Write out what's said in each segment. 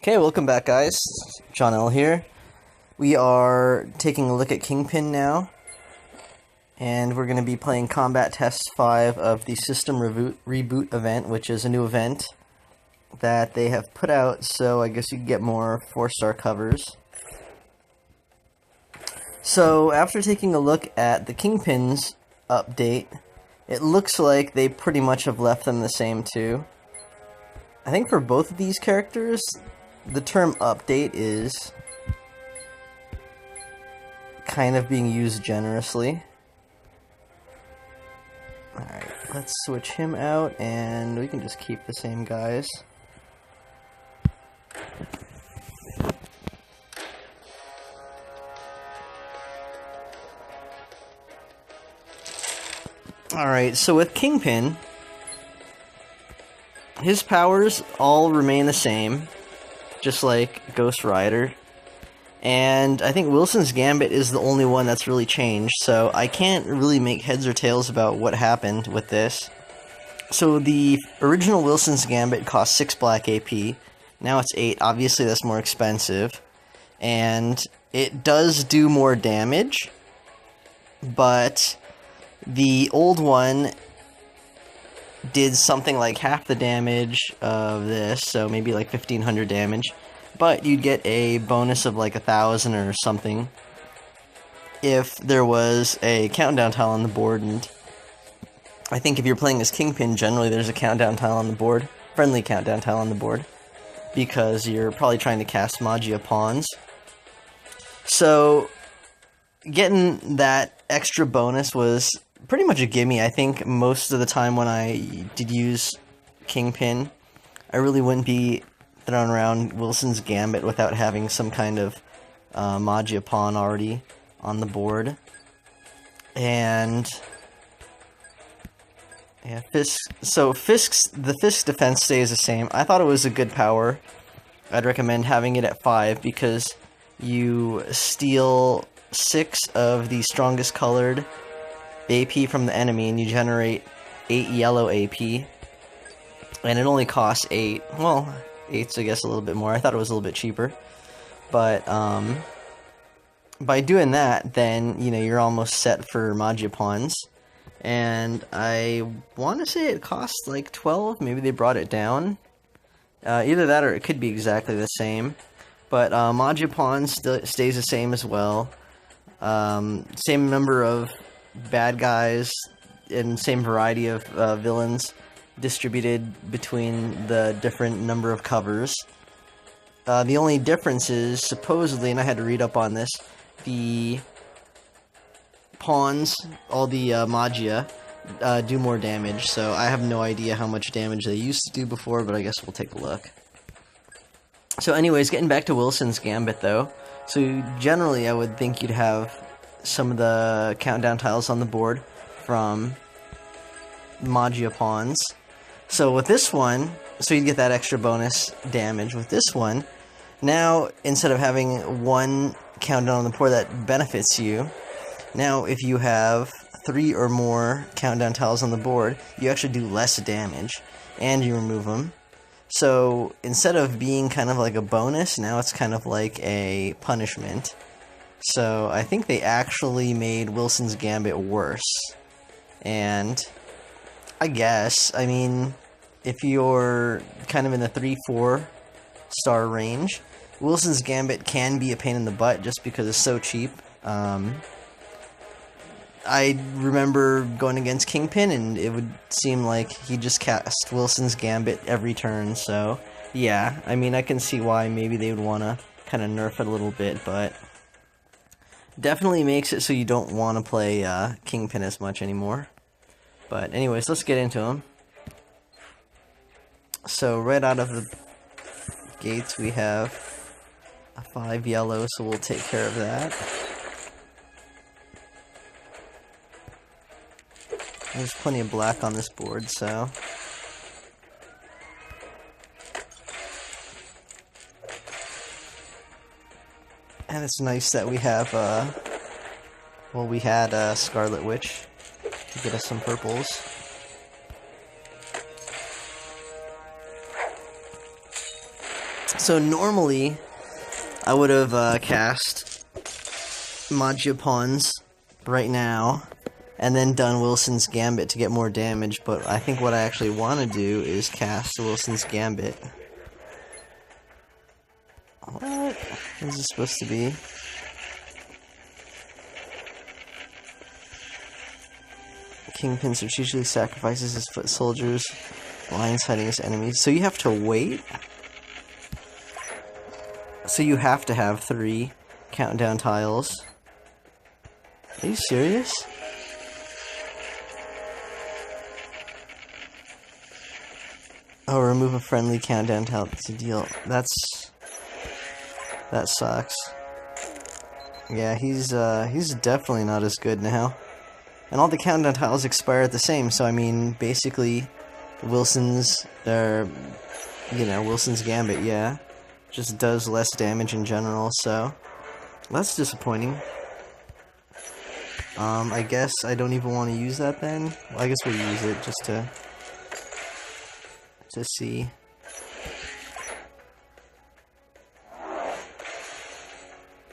Okay, welcome back, guys. John L. here. We are taking a look at Kingpin now, and we're going to be playing Combat Test 5 of the System Reboot event, which is a new event that they have put out, so I guess you can get more 4-star covers. So, after taking a look at the Kingpin's update, it looks like they pretty much have left them the same too. I think for both of these characters, the term update is kind of being used generously. Alright, let's switch him out, and we can just keep the same guys. Alright, so with Kingpin, his powers all remain the same, just like Ghost Rider. And I think Wilson's Gambit is the only one that's really changed, so I can't really make heads or tails about what happened with this. So the original Wilson's Gambit cost 6 black AP, now it's 8, obviously that's more expensive. And it does do more damage, but the old one did something like half the damage of this, so maybe like 1500 damage, but you'd get a bonus of like 1000 or something if there was a countdown tile on the board. And I think if you're playing as Kingpin, generally there's a countdown tile on the board, friendly countdown tile on the board, because you're probably trying to cast Magia pawns. So getting that extra bonus was pretty much a gimme. I think most of the time when I did use Kingpin, I really wouldn't be throwing around Wilson's Gambit without having some kind of Magia pawn already on the board. And yeah, the Fisk defense stays the same. I thought it was a good power. I'd recommend having it at 5 because you steal 6 of the strongest colored AP from the enemy, and you generate 8 yellow AP, and it only costs 8. Well, 8's I guess a little bit more. I thought it was a little bit cheaper, but by doing that, then you're almost set for Magia pawns. And I want to say it costs like 12. Maybe they brought it down. Either that or it could be exactly the same. But Magia pawns stays the same as well. Same number of bad guys and same variety of villains distributed between the different number of covers. The only difference is, supposedly, and I had to read up on this, the pawns, all the Magia, do more damage, so I have no idea how much damage they used to do before, but I guess we'll take a look. So anyways, getting back to Wilson's Gambit though, so generally I would think you'd have some of the countdown tiles on the board from Magia pawns. So with this one, so you get that extra bonus damage. With this one, now instead of having one countdown on the board that benefits you, now if you have 3 or more countdown tiles on the board, you actually do less damage, and you remove them. So instead of being kind of like a bonus, now it's kind of like a punishment. So I think they actually made Wilson's Gambit worse. And I guess, I mean, if you're kind of in the 3-4 star range, Wilson's Gambit can be a pain in the butt just because it's so cheap. I remember going against Kingpin, and it would seem like he just cast Wilson's Gambit every turn, so yeah, I mean, I can see why maybe they would want to kind of nerf it a little bit, but definitely makes it so you don't want to play Kingpin as much anymore. But anyways, let's get into him. So right out of the gates we have a 5 yellow, so we'll take care of that. There's plenty of black on this board, so and it's nice that we have well, we had Scarlet Witch to get us some purples. So normally, I would have cast Magia Pawns right now, and then done Wilson's Gambit to get more damage, but I think what I actually want to do is cast Wilson's Gambit. What is this supposed to be? Kingpin strategically sacrifices his foot soldiers, blindsiding his enemies. So you have to wait? So you have to have 3 countdown tiles. Are you serious? Oh, remove a friendly countdown tile to deal. That sucks. Yeah, he's definitely not as good now. And all the countdown tiles expire at the same, so I mean, basically, Wilson's Gambit, yeah, just does less damage in general, so that's disappointing. I guess I don't even want to use that then. Well, I guess we'll use it just to see.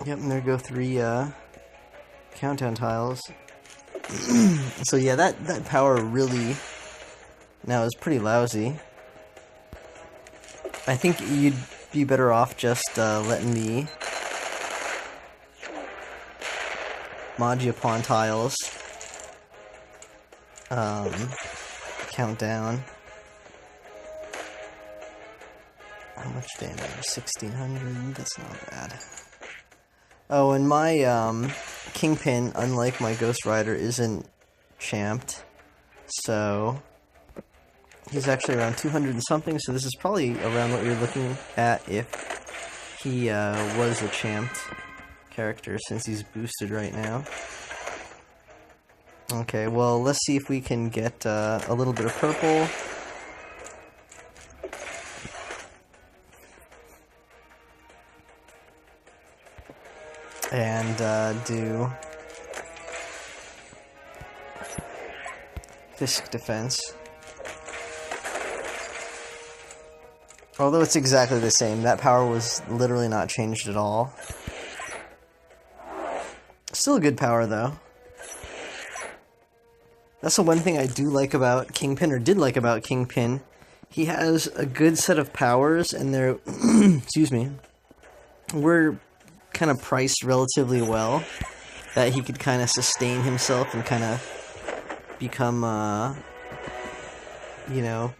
Yep, and there go 3 countdown tiles. So yeah, that power really now is pretty lousy. I think you'd be better off just letting the Magia Pawn tiles count down. How much damage? 1600? That's not bad. Oh, and my Kingpin, unlike my Ghost Rider, isn't champed, so he's actually around 200 and something, so this is probably around what you're looking at if he was a champed character, since he's boosted right now. Okay, well, let's see if we can get a little bit of purple. And do Fisk Defense. Although it's exactly the same, that power was literally not changed at all. Still a good power though. That's the one thing I do like about Kingpin, or did like about Kingpin. He has a good set of powers, and they're excuse me, we're kind of priced relatively well, that he could kind of sustain himself and kind of become, you know,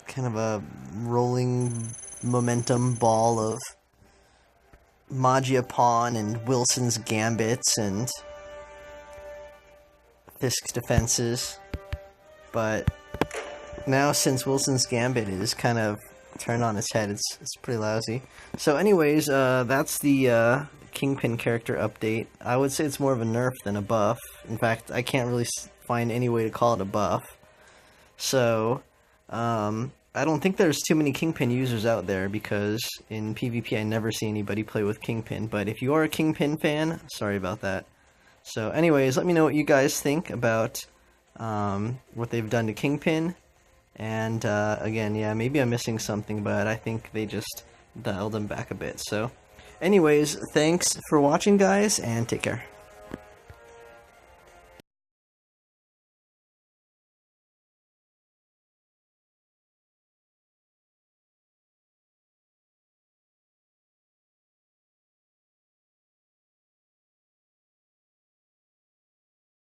kind of a rolling momentum ball of Magia Pawn and Wilson's Gambits and Fisk's defenses. But now, since Wilson's Gambit is kind of turned on its head, it's pretty lousy. So anyways, that's the Kingpin character update. I would say it's more of a nerf than a buff. In fact, I can't really find any way to call it a buff. So I don't think there's too many Kingpin users out there, because in PvP I never see anybody play with Kingpin. But if you are a Kingpin fan, sorry about that. So anyways, let me know what you guys think about what they've done to Kingpin. And again, yeah, maybe I'm missing something, but I think they just dialed him back a bit. So anyways, thanks for watching, guys, and take care.